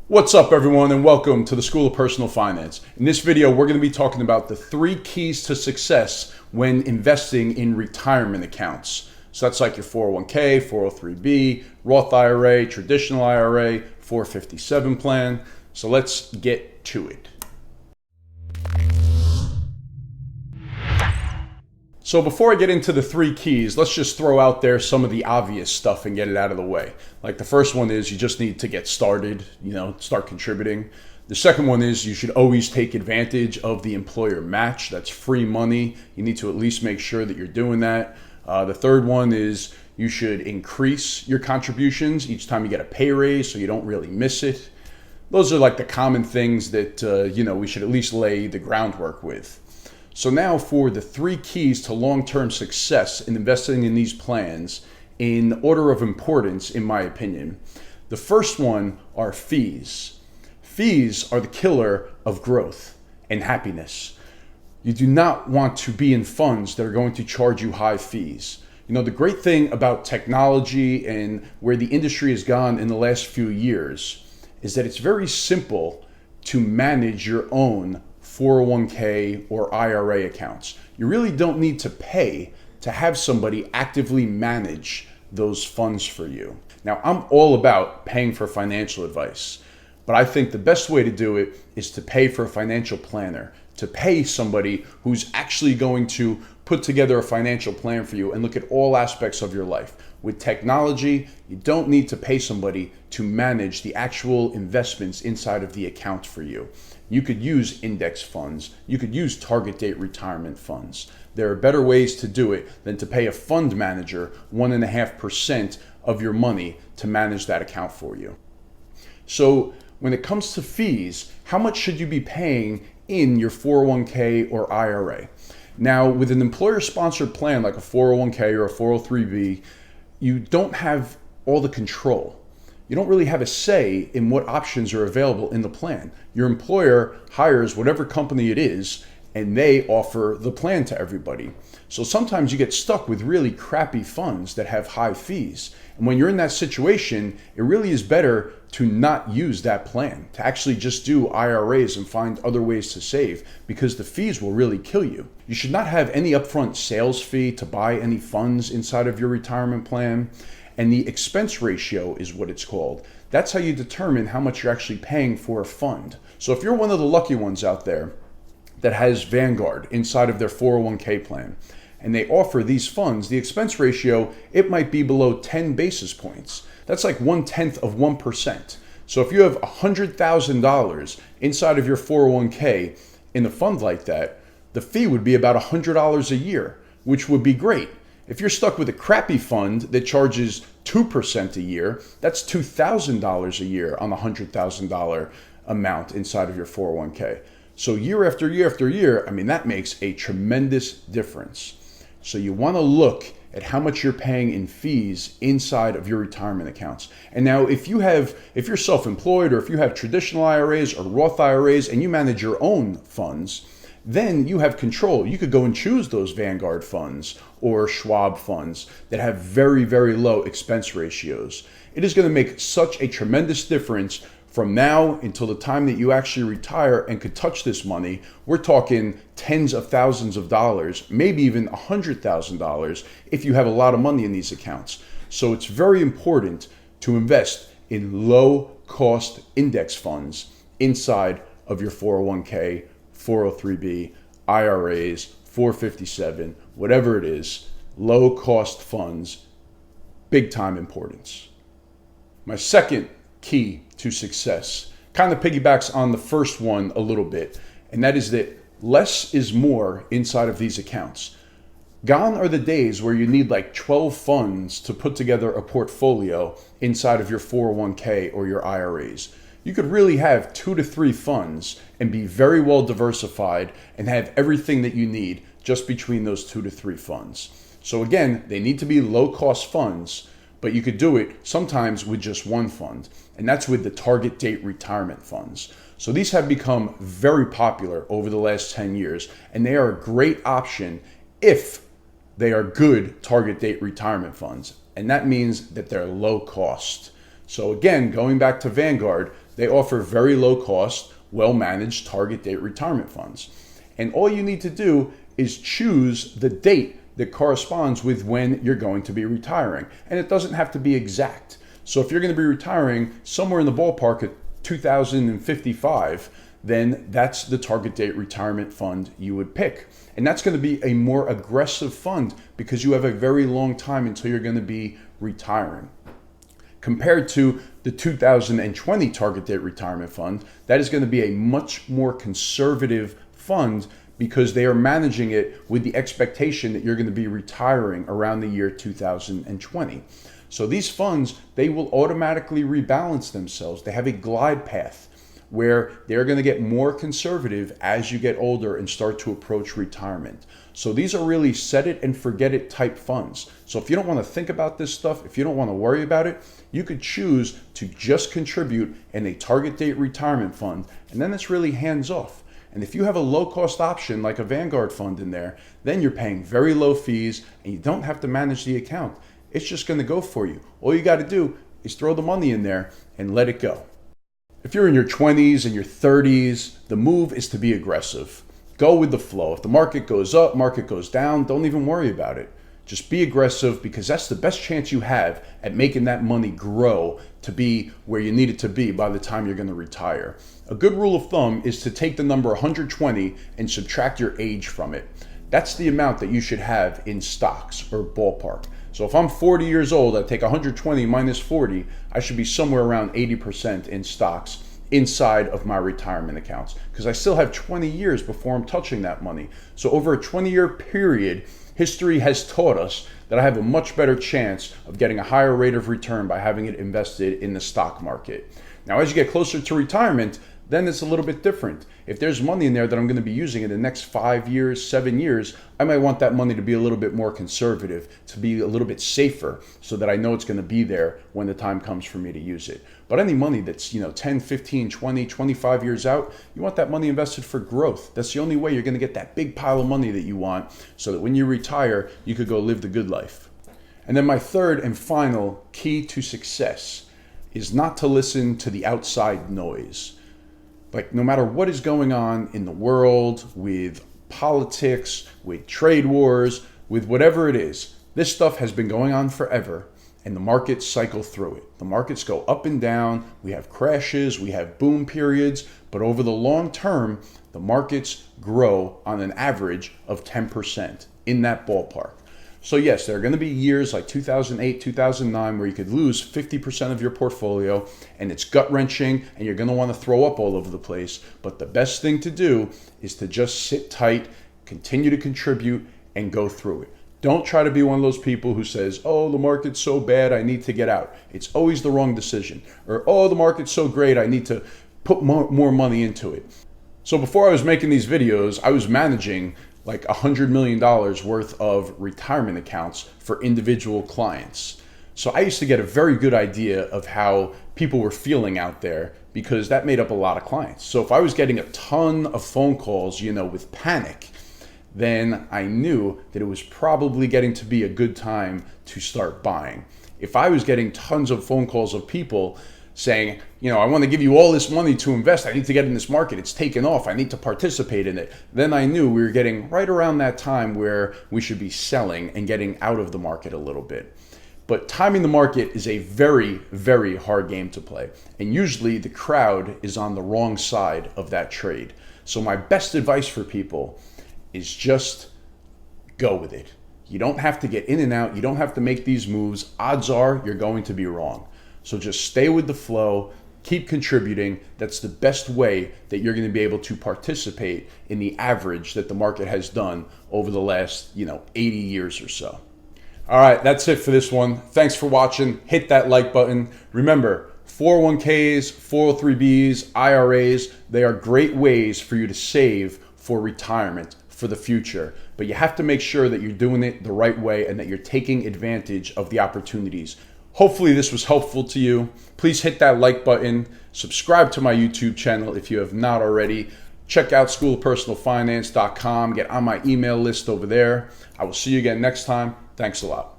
What's up, everyone, and welcome to the School of Personal Finance. In this video, we're going to be talking about the 3 keys to success when investing in retirement accounts. So that's like your 401k, 403b, Roth IRA, traditional IRA, 457 plan. So let's get to it. So before I get into the 3 keys, let's just throw out there some of the obvious stuff and get it out of the way. Like the first one is you just need to get started, start contributing. The second one is you should always take advantage of the employer match. That's free money. You need to at least make sure that you're doing that. The third one is you should increase your contributions each time you get a pay raise so you don't really miss it. Those are like the common things that we should at least lay the groundwork with. So now for the 3 keys to long-term success in investing in these plans in order of importance, in my opinion. The first one are fees. Fees are the killer of growth and happiness. You do not want to be in funds that are going to charge you high fees. The great thing about technology and where the industry has gone in the last few years is that it's very simple to manage your own 401k or IRA accounts. You really don't need to pay to have somebody actively manage those funds for you. Now, I'm all about paying for financial advice, but I think the best way to do it is to pay for a financial planner, to pay somebody who's actually going to put together a financial plan for you and look at all aspects of your life. With technology, you don't need to pay somebody to manage the actual investments inside of the account for you. You could use index funds. You could use target date retirement funds. There are better ways to do it than to pay a fund manager 1.5% of your money to manage that account for you. So when it comes to fees, how much should you be paying in your 401k or IRA? Now, with an employer-sponsored plan like a 401k or a 403b, you don't have all the control. You don't really have a say in what options are available in the plan. Your employer hires whatever company it is, and they offer the plan to everybody. So sometimes you get stuck with really crappy funds that have high fees. And when you're in that situation, it really is better to not use that plan, to actually just do IRAs and find other ways to save, because the fees will really kill you. You should not have any upfront sales fee to buy any funds inside of your retirement plan. And the expense ratio is what it's called. That's how you determine how much you're actually paying for a fund. So if you're one of the lucky ones out there that has Vanguard inside of their 401k plan, and they offer these funds, the expense ratio, it might be below 10 basis points. That's like 1/10 of 1%. So if you have $100,000 inside of your 401k in a fund like that, the fee would be about $100 a year, which would be great. If you're stuck with a crappy fund that charges 2% a year, that's $2,000 a year on the $100,000 amount inside of your 401k. So year after year after year, that makes a tremendous difference. So you want to look at how much you're paying in fees inside of your retirement accounts. And now if you're self-employed, or if you have traditional IRAs or Roth IRAs and you manage your own funds, then you have control. You could go and choose those Vanguard funds or Schwab funds that have very, very low expense ratios. It is going to make such a tremendous difference from now until the time that you actually retire and could touch this money. We're talking tens of thousands of dollars, maybe even $100,000 if you have a lot of money in these accounts. So it's very important to invest in low-cost index funds inside of your 401k, 403b, IRAs, 457, whatever it is, low-cost funds, big-time importance. My second key to success kind of piggybacks on the first one a little bit, and that is that less is more inside of these accounts. Gone are the days where you need like 12 funds to put together a portfolio inside of your 401k or your IRAs. You could really have 2 to 3 funds and be very well diversified and have everything that you need just between those 2 to 3 funds. So again, they need to be low-cost funds, but you could do it sometimes with just one fund, and that's with the target date retirement funds. So these have become very popular over the last 10 years, and they are a great option if they are good target date retirement funds, and that means that they're low cost. So again, going back to Vanguard, They offer very low cost, well-managed target date retirement funds. And all you need to do is choose the date that corresponds with when you're going to be retiring. And it doesn't have to be exact. So if you're going to be retiring somewhere in the ballpark of 2055, then that's the target date retirement fund you would pick. And that's going to be a more aggressive fund because you have a very long time until you're going to be retiring. Compared to the 2020 target date retirement fund, that is going to be a much more conservative fund because they are managing it with the expectation that you're going to be retiring around the year 2020. So these funds, they will automatically rebalance themselves. They have a glide path where they're going to get more conservative as you get older and start to approach retirement. So these are really set it and forget it type funds. So if you don't want to think about this stuff, if you don't want to worry about it, you could choose to just contribute in a target date retirement fund, and then it's really hands off. And if you have a low cost option like a Vanguard fund in there, then you're paying very low fees and you don't have to manage the account. It's just going to go for you. All you got to do is throw the money in there and let it go. If you're in your 20s and your 30s, the move is to be aggressive. Go with the flow. If the market goes up, market goes down, don't even worry about it. Just be aggressive because that's the best chance you have at making that money grow to be where you need it to be by the time you're going to retire. A good rule of thumb is to take the number 120 and subtract your age from it. That's the amount that you should have in stocks or ballpark. So if I'm 40 years old, I take 120 minus 40, I should be somewhere around 80% in stocks inside of my retirement accounts because I still have 20 years before I'm touching that money. So over a 20-year period, history has taught us that I have a much better chance of getting a higher rate of return by having it invested in the stock market. Now, as you get closer to retirement, then it's a little bit different. If there's money in there that I'm going to be using in the next 5 years, 7 years, I might want that money to be a little bit more conservative, to be a little bit safer so that I know it's going to be there when the time comes for me to use it. But any money that's 10, 15, 20, 25 years out, you want that money invested for growth. That's the only way you're going to get that big pile of money that you want so that when you retire, you could go live the good life. And then my third and final key to success is not to listen to the outside noise. Like no matter what is going on in the world, with politics, with trade wars, with whatever it is, this stuff has been going on forever and the markets cycle through it. The markets go up and down, we have crashes, we have boom periods, but over the long term, the markets grow on an average of 10% in that ballpark. So yes, there are going to be years like 2008, 2009 where you could lose 50% of your portfolio and it's gut-wrenching and you're going to want to throw up all over the place. But the best thing to do is to just sit tight, continue to contribute, and go through it. Don't try to be one of those people who says, oh, the market's so bad, I need to get out. It's always the wrong decision. Or, oh, the market's so great, I need to put more money into it. So before I was making these videos, I was managing like $100 million worth of retirement accounts for individual clients. So I used to get a very good idea of how people were feeling out there because that made up a lot of clients. So if I was getting a ton of phone calls, with panic, then I knew that it was probably getting to be a good time to start buying. If I was getting tons of phone calls of people saying, I want to give you all this money to invest. I need to get in this market. It's taken off. I need to participate in it. Then I knew we were getting right around that time where we should be selling and getting out of the market a little bit. But timing the market is a very, very hard game to play. And usually the crowd is on the wrong side of that trade. So my best advice for people is just go with it. You don't have to get in and out. You don't have to make these moves. Odds are you're going to be wrong. So just stay with the flow, keep contributing. That's the best way that you're going to be able to participate in the average that the market has done over the last, 80 years or so. All right, that's it for this one. Thanks for watching. Hit that like button. Remember, 401ks, 403bs, IRAs, they are great ways for you to save for retirement, for the future. But you have to make sure that you're doing it the right way and that you're taking advantage of the opportunities. Hopefully this was helpful to you. Please hit that like button. Subscribe to my YouTube channel if you have not already. Check out schoolofpersonalfinance.com. Get on my email list over there. I will see you again next time. Thanks a lot.